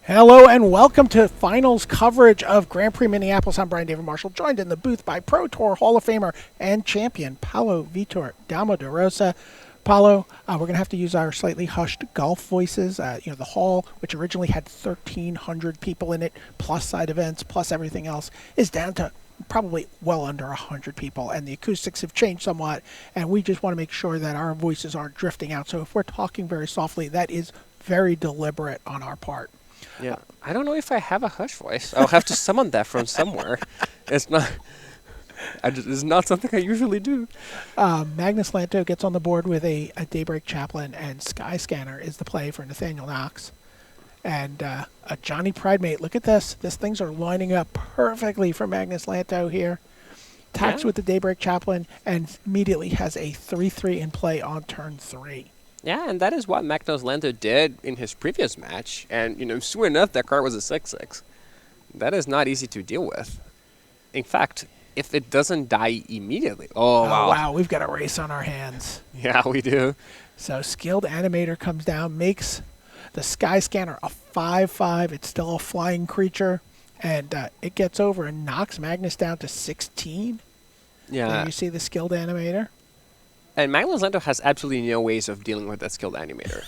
Hello and welcome to finals coverage of Grand Prix Minneapolis. I'm Brian David Marshall, joined in the booth by Pro Tour Hall of Famer and champion Paulo Vitor Damo de Rosa. Paulo, we're going to have to use our slightly hushed golf voices. The hall, which originally had 1,300 people in it, plus side events, plus everything else, is down to probably well under 100 people, and the acoustics have changed somewhat, and we just want to make sure that our voices aren't drifting out. So if we're talking very softly, that is very deliberate on our part. Yeah, I don't know if I have a hush voice. I'll have to summon that from somewhere. It's not. It's not something I usually do. Magnus Lanto gets on the board with a Daybreak Chaplain, and Sky Scanner is the play for Nathaniel Knox. And a Johnny Pridemate. Look at this. These things are lining up perfectly for Magnus Lanto here. Attacks with the Daybreak Chaplain and immediately has a 3-3 in play on turn 3. Yeah, and that is what Magnus Lanto did in his previous match. And, soon enough, that card was a 6-6. That is not easy to deal with. In fact, if it doesn't die immediately... Oh, wow. Wow, we've got a race on our hands. Yeah, we do. So Skilled Animator comes down, makes the Sky Scanner a 5-5. It's still a flying creature. And it gets over and knocks Magnus down to 16. Yeah. There you see the Skilled Animator. And Magnus Lanto has absolutely no ways of dealing with that Skilled Animator.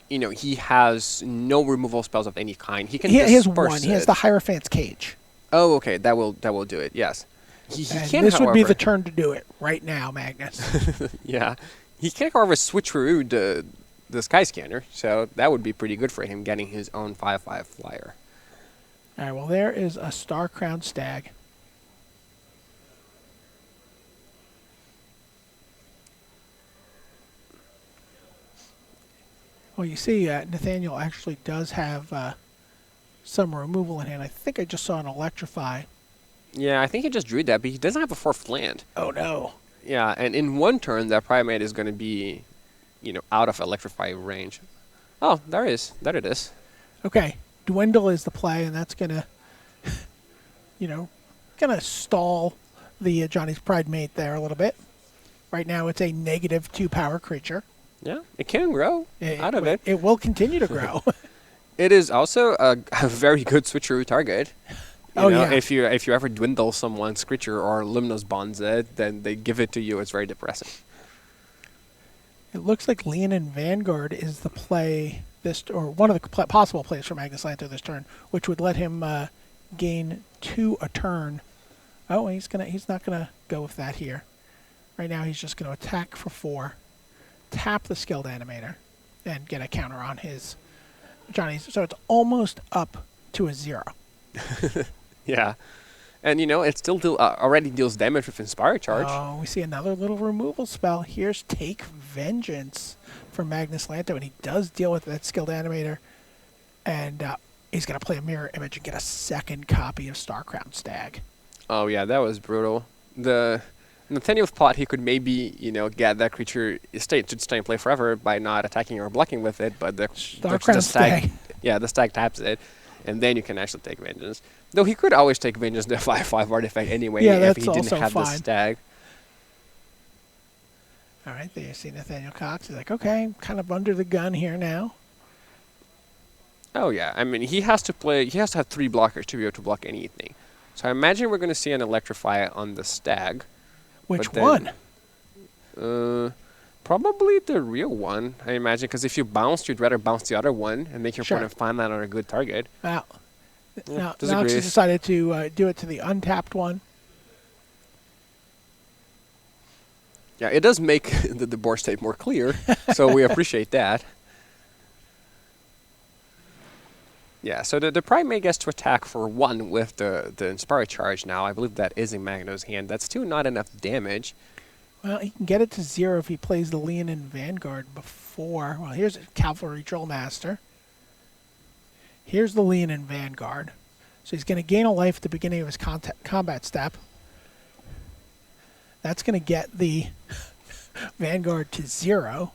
He has no removal spells of any kind. He can He has disperse one. it. He has the Hierophant's Cage. Oh, okay. That will do it, yes. He can, this would be however, the turn to do it right now, Magnus. Yeah. He can, however, switcheroo the Sky Scanner, so that would be pretty good for him getting his own 5/5 flyer. All right, well, there is a Star-Crowned Stag. Well, you see, Nathaniel actually does have some removal in hand. I think I just saw an Electrify. Yeah, I think he just drew that, but he doesn't have a 4th land. Oh, no. Yeah, and in one turn, that Primate is going to be, out of Electrify range. Oh, there it is. Okay, Dwindle is the play, and that's going to, stall the Johnny's Pridemate there a little bit. Right now, it's a -2 power creature. Yeah, it can grow out of it. It will continue to grow. It is also a very good switcheroo target. Yeah. If you ever dwindle someone's creature or Luminous Bonds it, then they give it to you. It's very depressing. It looks like Leonin Vanguard is the play or one of the possible plays for Magnus Lanto this turn, which would let him gain 2 a turn. Oh, he's not gonna go with that here. Right now, he's just gonna attack for 4, tap the Skilled Animator, and get a counter on his Johnny's. So it's almost up to a 0. Yeah. And, it still already deals damage with Inspire Charge. Oh, we see another little removal spell. Here's Take Vengeance for Magnus Lanto, and he does deal with that Skilled Animator. And he's going to play a Mirror Image and get a second copy of Star-Crowned Stag. Oh, yeah, that was brutal. Nathaniel thought he could maybe, get that creature to stay in play forever by not attacking or blocking with it, but the Stag. Yeah, the Stag taps it, and then you can actually take Vengeance. Though he could always take Vengeance the 5/5 artifact anyway if he didn't have the Stag. All right, there you see Nathaniel Cox. He's like, okay, I'm kind of under the gun here now. Oh, yeah. I mean, he has to have 3 blockers to be able to block anything. So I imagine we're going to see an Electrify on the Stag. Which one? Probably the real one, I imagine, because if you bounce, you'd rather bounce the other one and make your opponent find that on a good target. Wow. Now Knox has decided to do it to the untapped one. Yeah, it does make the board state more clear, so we appreciate that. Yeah, so the Primate gets to attack for 1 with the Inspire Charge now. I believe that is in Magno's hand. That's still not enough damage. Well, he can get it to 0 if he plays the Leonin Vanguard before. Well, here's a Cavalry Drill Master. Here's the Leonin Vanguard. So he's going to gain a life at the beginning of his combat step. That's going to get the Vanguard to 0.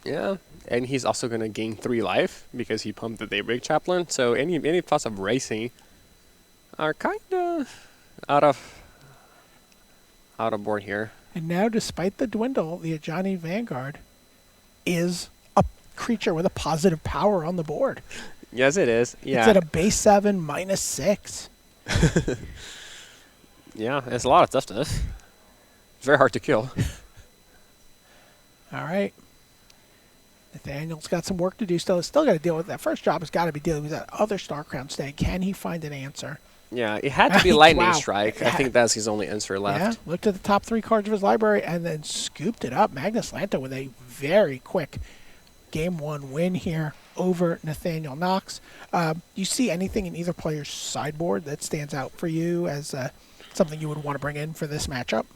Yeah, and he's also going to gain 3 life because he pumped the Daybreak Chaplain. So any thoughts of racing are kind of out of board here. And now, despite the dwindle, the Ajani Vanguard is a creature with a positive power on the board. Yes, it is. Yeah. It's at a base 7 -6. Yeah, it's a lot of toughness. It's very hard to kill. All right. Nathaniel's got some work to do still. He's still got to deal with that. First job has got to be dealing with that other Star Crown stag. Can he find an answer? Yeah, it had to be Lightning Wow. Strike. I think that's his only answer left. Yeah, looked at the top 3 cards of his library and then scooped it up. Magnus Lanto with a very quick Game 1 win here over Nathaniel Knox. You see anything in either player's sideboard that stands out for you as something you would want to bring in for this matchup?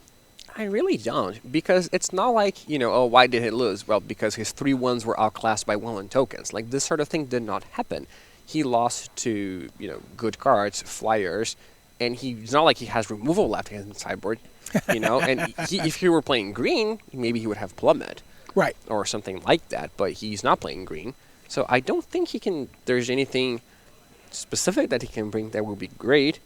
I really don't, because it's not like, oh, why did he lose? Well, because his 3-1s were outclassed by 1 tokens. Like, this sort of thing did not happen. He lost to, good cards, flyers, and it's not like he has removal left in his sideboard, and if he were playing green, maybe he would have Plummet. Right. Or something like that, but he's not playing green. So I don't think there's anything specific that he can bring that would be great.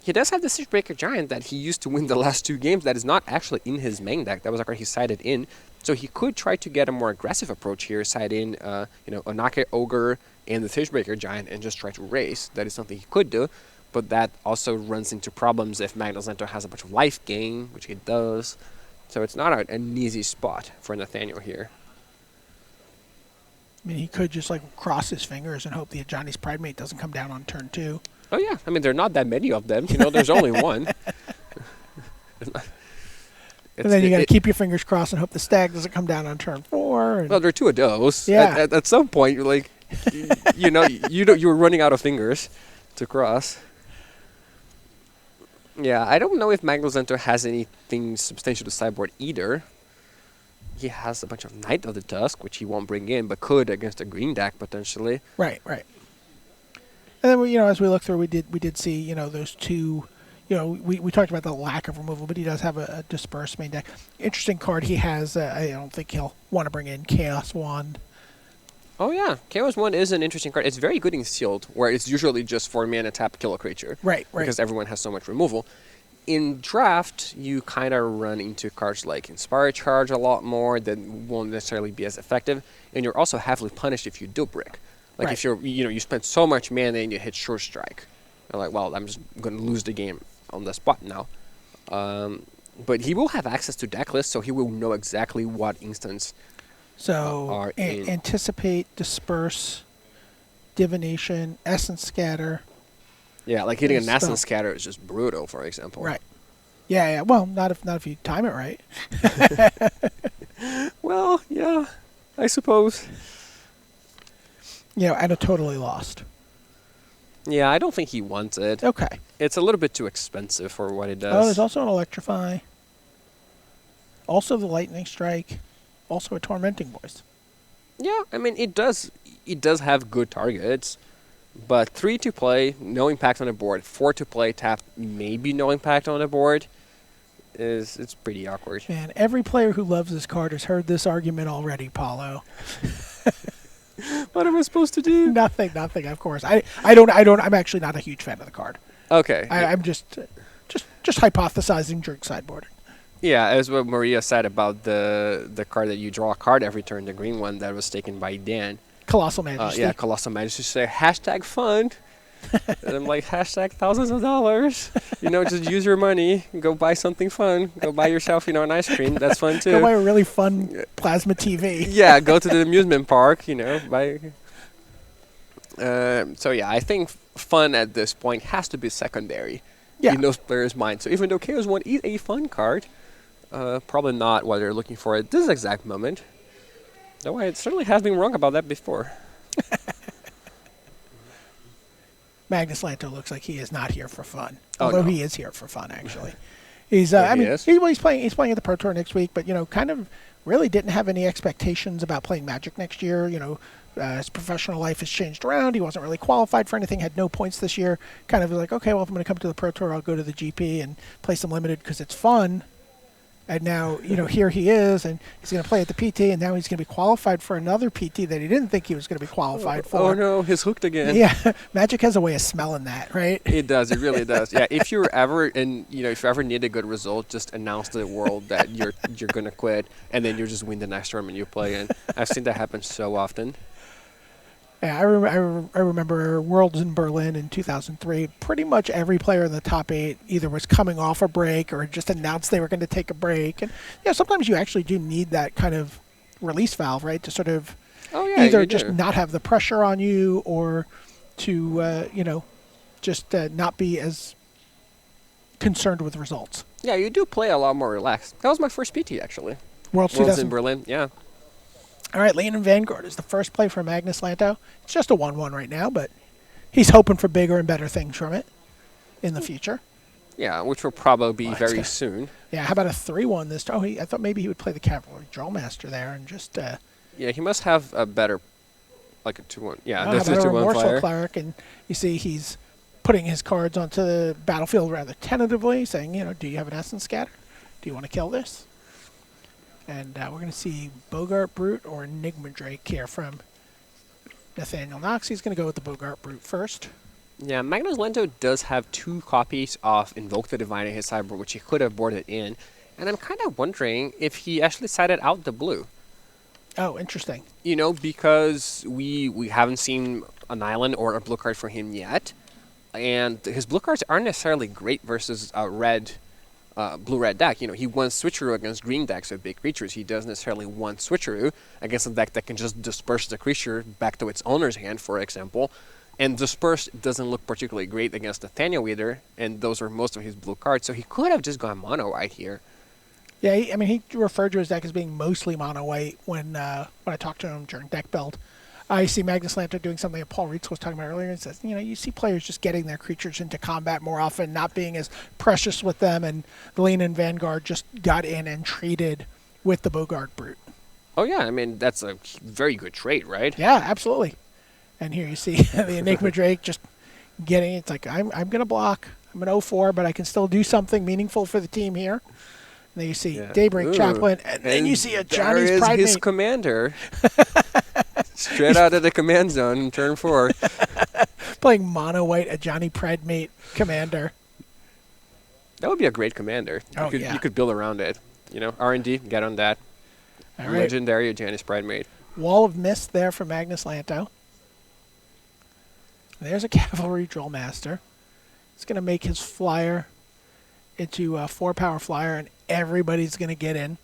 He does have the Sidebreaker Giant that he used to win the last 2 games that is not actually in his main deck. That was a card he sided in. So he could try to get a more aggressive approach here, side in, Onake Ogre and the Sidebreaker Giant and just try to race. That is something he could do, but that also runs into problems if Magnus Lanto has a bunch of life gain, which he does. So it's not an easy spot for Nathaniel here. I mean, he could just cross his fingers and hope the Johnny's Pridemate doesn't come down on turn 2. Oh, yeah. I mean, there are not that many of them. There's only one. And then you got to keep your fingers crossed and hope the stag doesn't come down on turn 4. Well, there are 2 of those. Yeah. At some point, you're like, you're running out of fingers to cross. Yeah, I don't know if Magnus Lanto has anything substantial to sideboard either. He has a bunch of Knight of the Dusk, which he won't bring in, but could against a green deck potentially. Right. And then as we look through, we did see those 2. We talked about the lack of removal, but he does have a dispersed main deck. Interesting card he has. I don't think he'll want to bring in Chaos Wand. Oh yeah, Chaos Wand is an interesting card. It's very good in Sealed, where it's usually just 4 mana tap, kill a creature. Right. Because everyone has so much removal. In Draft, you kind of run into cards like Inspire Charge a lot more that won't necessarily be as effective, and you're also heavily punished if you do brick. Like Right. if you spend so much mana and you hit Short Strike, you're like, well, I'm just going to lose the game on the spot now. But he will have access to deck lists, so he will know exactly what instance So anticipate, disperse, divination, essence scatter. Yeah, like hitting a Spell. Essence Scatter is just brutal, for example. Right. Yeah. Well, not if you time it right. Well, yeah, I suppose. And a totally lost. Yeah, I don't think he wants it. Okay. It's a little bit too expensive for what it does. Oh, there's also an Electrify. Also the Lightning Strike. Also a Tormenting Voice. Yeah, I mean, it does have good targets. But 3 to play, no impact on the board. 4 to play, tap, maybe no impact on the board. It's pretty awkward. Man, every player who loves this card has heard this argument already, Paulo. What am I supposed to do? Nothing, of course. I'm actually not a huge fan of the card. Okay. I'm just hypothesizing during sideboarding. Yeah, as what Maria said about the card that you draw a card every turn, the green one that was taken by Dan. Colossal Majesty. Yeah, Colossal Majesty. Say #fun. And I'm like, #thousands of dollars. Just use your money. Go buy something fun. Go buy yourself, an ice cream. That's fun too. Go buy a really fun plasma TV. Yeah, go to the amusement park, buy. So yeah, I think fun at this point has to be secondary in those players' minds. So even though Chaos Wand is a fun card, probably not what they're looking for at this exact moment. Though I certainly have been wrong about that before. Magnus Lanto looks like he is not here for fun. Oh, Although no. he is here for fun, actually. He's Yeah, he is. he's playing at the Pro Tour next week, but kind of really didn't have any expectations about playing Magic next year. His professional life has changed around. He wasn't really qualified for anything. Had no points this year. Kind of like, okay, well, if I'm going to come to the Pro Tour, I'll go to the GP and play some limited because it's fun. And now, here he is, and he's going to play at the PT, and now he's going to be qualified for another PT that he didn't think he was going to be qualified for. Oh no, he's hooked again. Yeah, Magic has a way of smelling that, right? It does. It really does. Yeah. If you ever need a good result, just announce to the world that you're gonna quit, and then you just win the next tournament you play in. I've seen that happen so often. Yeah, I remember Worlds in Berlin in 2003. Pretty much every player in the top 8 either was coming off a break or just announced they were going to take a break. And sometimes you actually do need that kind of release valve, right, to sort of Oh yeah, either you just do. not have the pressure on you or to just not be as concerned with results. Yeah, you do play a lot more relaxed. That was my first PT actually. Worlds Worlds in 2000. Berlin. Yeah. All right, Lane and Vanguard is the first play for Magnus Lanto. It's just a 1-1 right now, but he's hoping for bigger and better things from it in the future. Yeah, which will probably be Well, very gonna- soon. Yeah, how about a 3-1 this time? Oh, I thought maybe he would play the Cavalry Drillmaster there and just... Yeah, he must have a better, like a 2-1. Yeah, how that's a about a 2-1 Remorseful flyer. Cleric? And you see he's putting his cards onto the battlefield rather tentatively, saying, do you have an Essence Scatter? Do you want to kill this? And we're going to see Bogart Brute or Enigma Drake here from Nathaniel Knox. He's going to go with the Bogart Brute first. Yeah, Magnus Lento does have 2 copies of Invoke the Divine in his sideboard, which he could have boarded in. And I'm kind of wondering if he actually sided out the blue. Oh, interesting. Because we haven't seen an island or a blue card for him yet. And his blue cards aren't necessarily great versus a blue-red deck. He won switcheroo against green decks with big creatures. He doesn't necessarily want switcheroo against a deck that can just disperse the creature back to its owner's hand, for example. And disperse doesn't look particularly great against Nathaniel either, and those are most of his blue cards. So he could have just gone mono white here. Yeah, he referred to his deck as being mostly mono white when I talked to him during deck build. I see Magnus Lanto doing something that Paul Reitz was talking about earlier. He says, you see players just getting their creatures into combat more often, not being as precious with them, and the Lane and Vanguard just got in and traded with the Bogart Brute. Oh yeah, I mean that's a very good trade, right? Yeah, absolutely. And here you see the Enigma Drake just getting it's like I'm going to block. I'm an 0-4, but I can still do something meaningful for the team here. And then you see Daybreak Ooh. Chaplain, and then you see a Johnny's there is Pride his Mate. commander. Straight out of the command zone in turn 4. Playing mono white, a Johnny Pride Mate commander. That would be a great commander. Oh, You could build around it. R&D, get on that. All right. Legendary Janice Pridemate. Wall of Mist there for Magnus Lanto. There's a Cavalry Drill Master. It's going to make his flyer into a 4-power flyer, and everybody's going to get in.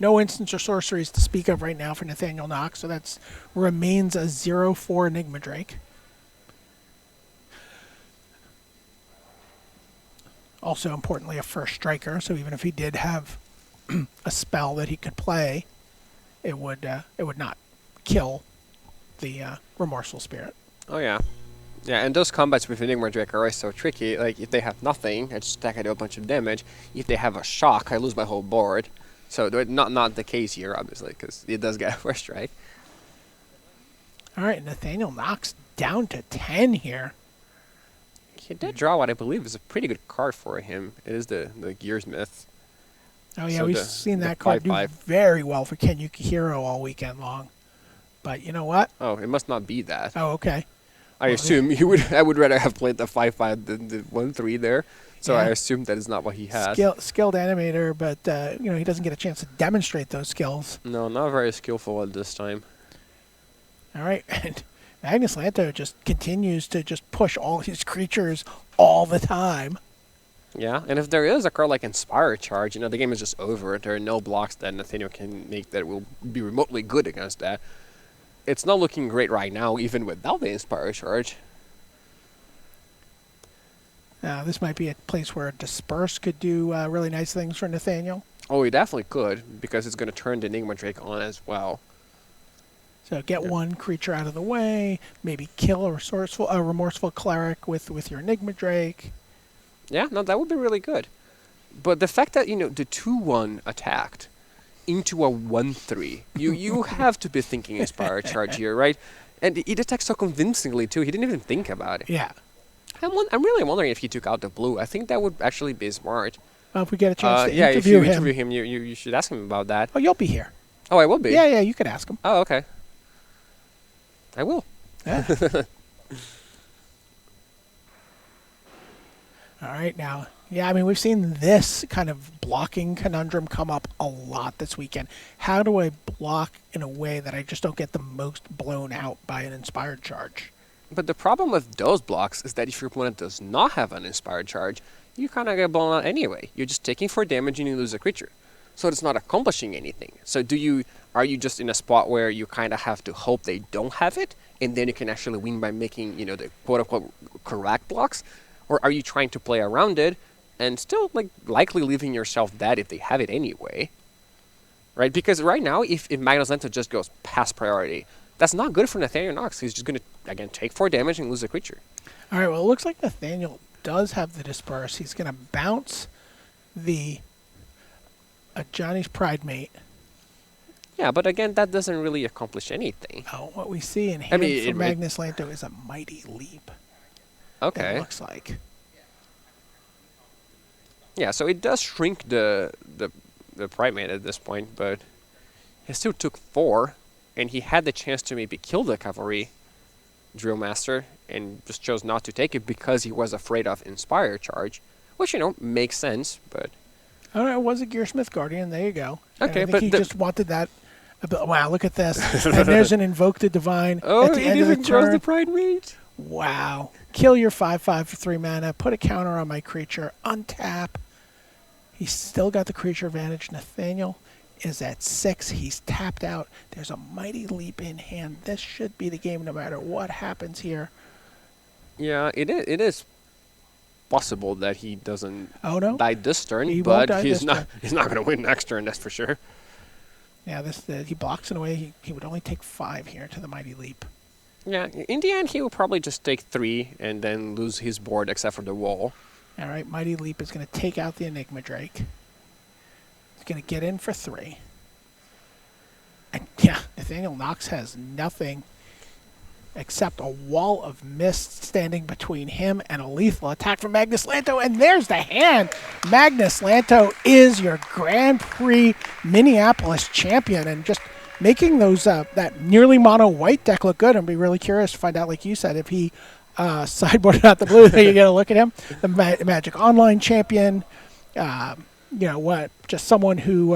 No instants or sorceries to speak of right now for Nathaniel Knox, so that remains a 0-4 Enigma Drake. Also, importantly, a first striker, so even if he did have a spell that he could play, it would not kill the Remorseful Spirit. Oh, yeah. Yeah, and those combats with Enigma Drake are always so tricky. Like, if they have nothing, I just stack I do a bunch of damage. If they have a shock, I lose my whole board. So, not the case here, obviously, because it does get a first strike. All right, Nathaniel Knox down to 10 here. He did draw what I believe is a pretty good card for him. It is the Gears Myth. Oh, yeah, So we've the- seen the that card do 5/5. very well for Ken Yukihiro all weekend long. But you know what? Oh, it must not be that. Oh, okay. I assume I would rather have played the 5/5 than the 1/3 there. So I Yeah. assume that is not what he had. Skilled animator, but he doesn't get a chance to demonstrate those skills. No, not very skillful at this time. All right, and Magnus Lanto just continues to just push all his creatures all the time. Yeah, and if there is a card like Inspire Charge, the game is just over. There are no blocks that Nathaniel can make that will be remotely good against that. It's not looking great right now, even without the Inspire Charge. This might be a place where Disperse could do really nice things for Nathaniel. Oh, he definitely could, because it's going to turn the Enigma Drake on as well. So get one creature out of the way, maybe kill a remorseful cleric with your Enigma Drake. Yeah, no, that would be really good. But the fact that, the 2/1 attacked into a 1/3, you have to be thinking Inspire Charge here, right? And he attacks so convincingly, too. He didn't even think about it. Yeah. I'm really wondering if he took out the blue. I think that would actually be smart. Well, if we get a chance to Yeah, if interview you him. interview him, you should ask him about that. Oh, you'll be here. Oh, I will be? Yeah, you could ask him. Oh, okay. I will. Yeah. All right, now Yeah, I mean, we've seen this kind of blocking conundrum come up a lot this weekend. How do I block in a way that I just don't get the most blown out by an inspired charge? But the problem with those blocks is that if your opponent does not have an inspired charge, you kind of get blown out anyway. You're just taking 4 damage and you lose a creature. So it's not accomplishing anything. So are you just in a spot where you kind of have to hope they don't have it, and then you can actually win by making, the quote-unquote correct blocks? Or are you trying to play around it and still likely leaving yourself dead if they have it anyway? Right? Because right now, if Magnus Lento just goes past priority, that's not good for Nathaniel Knox. He's just going to, again, take 4 damage and lose a creature. All right, well, it looks like Nathaniel does have the Disperse. He's going to bounce the Johnny's Pride Mate. Yeah, but again, that doesn't really accomplish anything. Oh, what we see in hand from Magnus Lento is a Mighty Leap. Okay. It looks like. Yeah, so it does shrink the Pride Mate at this point, but he still took 4, and he had the chance to maybe kill the Cavalry Drill Master, and just chose not to take it because he was afraid of Inspire Charge, which, makes sense, but... Oh, no, it was a Gearsmith Guardian. There you go. Okay, I think he just wanted that. Wow, look at this. And there's an Invoke the Divine at the end of the turn. Grows the Pride Mate. Wow. Kill your 5/5 for 3 mana. Put a counter on my creature. Untap. He's still got the creature advantage. Nathaniel is at 6. He's tapped out. There's a Mighty Leap in hand. This should be the game no matter what happens here. Yeah, it is possible that he doesn't die this turn, but he's not going to win next turn, that's for sure. Yeah, he blocks in a way he would only take 5 here to the Mighty Leap. Yeah, in the end, he will probably just take 3 and then lose his board except for the wall. All right, Mighty Leap is going to take out the Enigma Drake. He's going to get in for 3. And yeah, Nathaniel Knox has nothing except a wall of mist standing between him and a lethal attack from Magnus Lento. And there's the hand. Magnus Lento is your Grand Prix Minneapolis champion, and just making those that nearly mono white deck look good. I'd be really curious to find out, like you said, if he sideboarded out the blue. There you get a look at him. The Magic Online champion. Just someone who...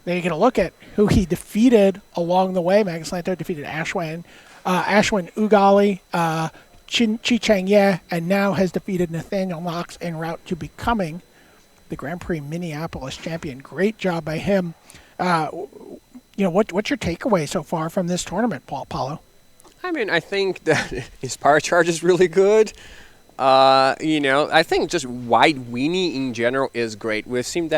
Then you're going to look at who he defeated along the way. Magnus Lento defeated Ashwin Ugali, Chi Chang Ye, and now has defeated Nathaniel Knox en route to becoming the Grand Prix Minneapolis champion. Great job by him. What's your takeaway so far from this tournament, Paulo? I mean, I think that his power charge is really good. I think just White Weenie in general is great. We've seen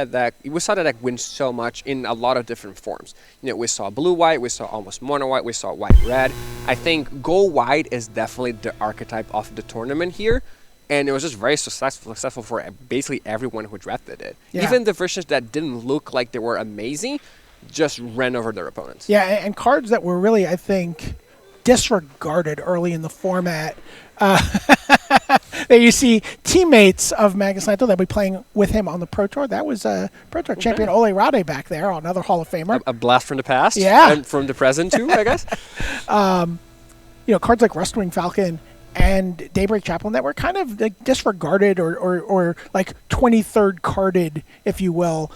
we saw that deck win so much in a lot of different forms. We saw blue-white, we saw almost mono-white, we saw white-red. I think go-white is definitely the archetype of the tournament here, and it was just very successful for basically everyone who drafted it. Yeah. Even the versions that didn't look like they were amazing just ran over their opponents. Yeah, and cards that were really, I think, disregarded early in the format. There you see teammates of Magnus Lento that'll be playing with him on the Pro Tour. That was Pro Tour champion Ole Rade back there, another Hall of Famer. A blast from the past? Yeah. And from the present, too, I guess? Cards like Rustwing Falcon and Daybreak Chaplain that were kind of disregarded or like 23rd carded, if you will,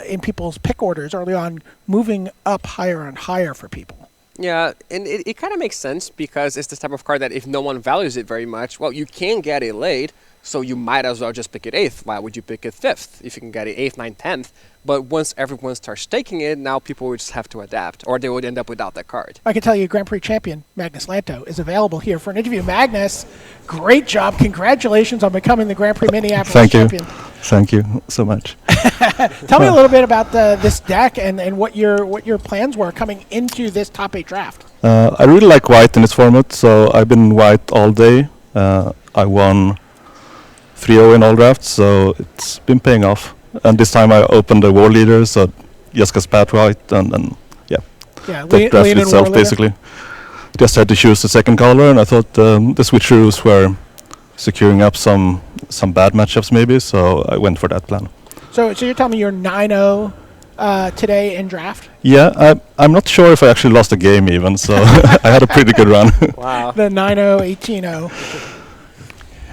in people's pick orders early on, moving up higher and higher for people. Yeah, and it kind of makes sense because it's the type of card that if no one values it very much, well, you can get it late, so you might as well just pick it 8th. Why would you pick it 5th if you can get it 8th, 9th, 10th? But once everyone starts taking it, now people would just have to adapt, or they would end up without that card. I can tell you Grand Prix champion Magnus Lento is available here for an interview. Magnus, great job. Congratulations on becoming the Grand Prix Minneapolis champion. Thank you so much. Tell me a little bit about this deck and what your plans were coming into this top 8 draft. I really like white in this format, so I've been white all day. I won 3-0 in all drafts, so it's been paying off. And this time I opened the war leader, so Jessica's Pat White, and the draft itself basically. Just had to choose the second color, and I thought the switcheroos were securing up some bad matchups maybe, so I went for that plan. So you're telling me you're 9-0 today in draft? Yeah, I'm not sure if I actually lost a game even, so I had a pretty good run. Wow. The 9-0, 18-0.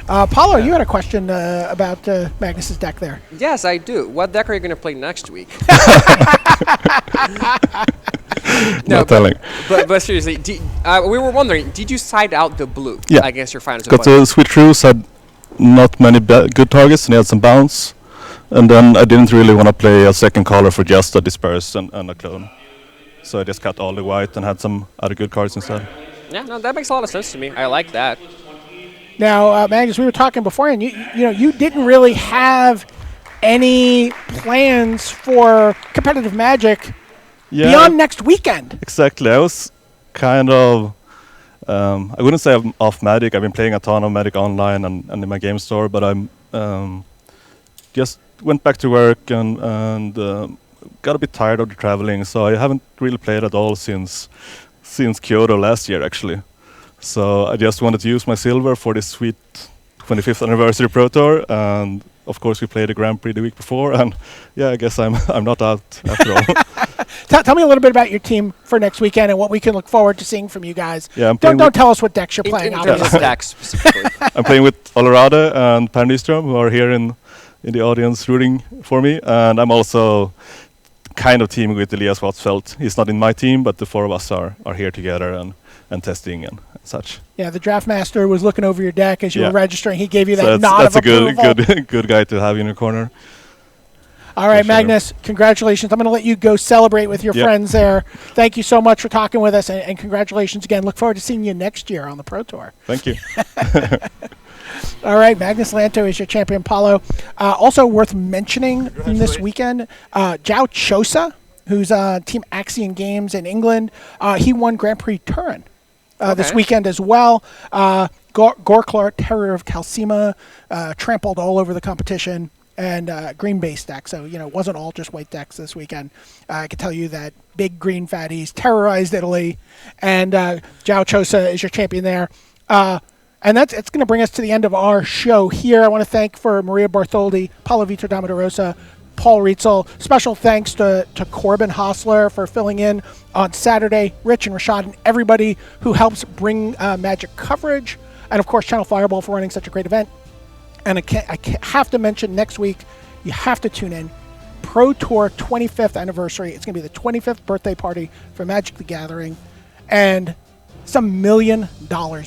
Paulo, you had a question about Magnus's deck there. Yes, I do. What deck are you going to play next week? No telling. But seriously, we were wondering, did you side out the blue against your finals Got opponent? to switch rules, had not many good targets, and he had some bounce. And then I didn't really want to play a second color for just a disperse and a clone. So I just cut all the white and had some other good cards instead. Yeah, no, that makes a lot of sense to me. I like that. Now, Magnus, we were talking before, and you didn't really have any plans for competitive Magic beyond next weekend. Exactly. I was kind of, I wouldn't say I'm off Magic. I've been playing a ton of Magic online and in my game store, but I'm just went back to work and got a bit tired of the traveling, so I haven't really played at all since Kyoto last year, actually. So I just wanted to use my silver for this sweet 25th anniversary Pro Tour, and of course we played the Grand Prix the week before, and yeah, I guess I'm not out after all. Tell me a little bit about your team for next weekend and what we can look forward to seeing from you guys. Yeah, don't tell us what decks you're playing. In terms of stacks specifically. I'm playing with Olorade and Per Nyström, who are here in the audience rooting for me, and I'm also kind of teaming with Elias Watsfeldt. He's not in my team, but the four of us are here together and testing and such. Yeah, the draft master was looking over your deck as you were registering. He gave you that so nod of approval. That's a good guy to have in your corner. All right, Magnus, congratulations. I'm going to let you go celebrate with your friends there. Thank you so much for talking with us, and congratulations again. Look forward to seeing you next year on the Pro Tour. Thank you. All right, Magnus Lanto is your champion, Paulo. Also worth mentioning this weekend, Zhao Chosa, who's Team Axion Games in England. He won Grand Prix Turin this weekend as well. Gorklart, Terror of Calcima, trampled all over the competition, and green base deck. So, it wasn't all just white decks this weekend. I can tell you that big green fatties terrorized Italy, and Zhao Chosa is your champion there. And it's going to bring us to the end of our show here. I want to thank for Maria Bartholdi, Paulo Vitor Damaderosa, Paul Rietzel. Special thanks to Corbin Hostler for filling in on Saturday, Rich and Rashad, and everybody who helps bring Magic coverage. And, of course, Channel Fireball for running such a great event. And I have to mention next week, you have to tune in. Pro Tour 25th anniversary. It's going to be the 25th birthday party for Magic the Gathering. And some $1 million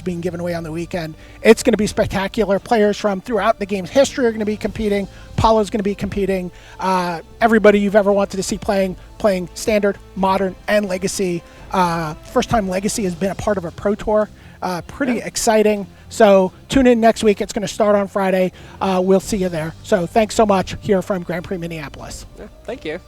being given away on the weekend. It's going to be spectacular. Players from throughout the game's history are going to be competing. Paulo's going to be competing. Everybody you've ever wanted to see playing Standard, Modern, and Legacy. First time Legacy has been a part of a Pro Tour. Pretty exciting. So tune in next week. It's going to start on Friday. We'll see you there. So thanks so much here from Grand Prix Minneapolis. Yeah, thank you.